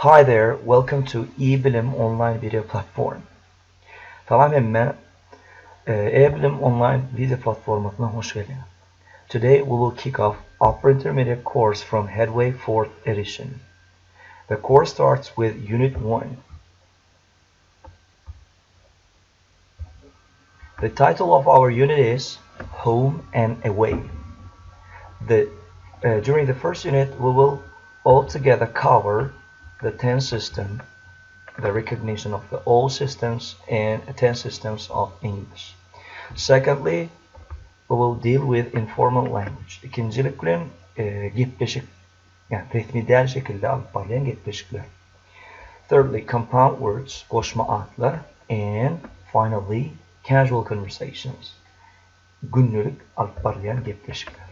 Hi there, welcome to ebilim online video platform. Tamam emme ebilim online video platformatına hoş geldin. Today we will kick off upper intermediate course from Headway 4th edition. The course starts with Unit 1. The title of our unit is Home and Away. During the first unit we will altogether cover the 10 system, the recognition of the all systems and 10 systems of English. Secondly, we will deal with informal language. İkincilikle gepleşik, yani resmidel şekilde alıp bağlayan gepleşikler. Thirdly, compound words, koşma adlar. And finally, casual conversations, gündelik alıp bağlayan gepleşikler.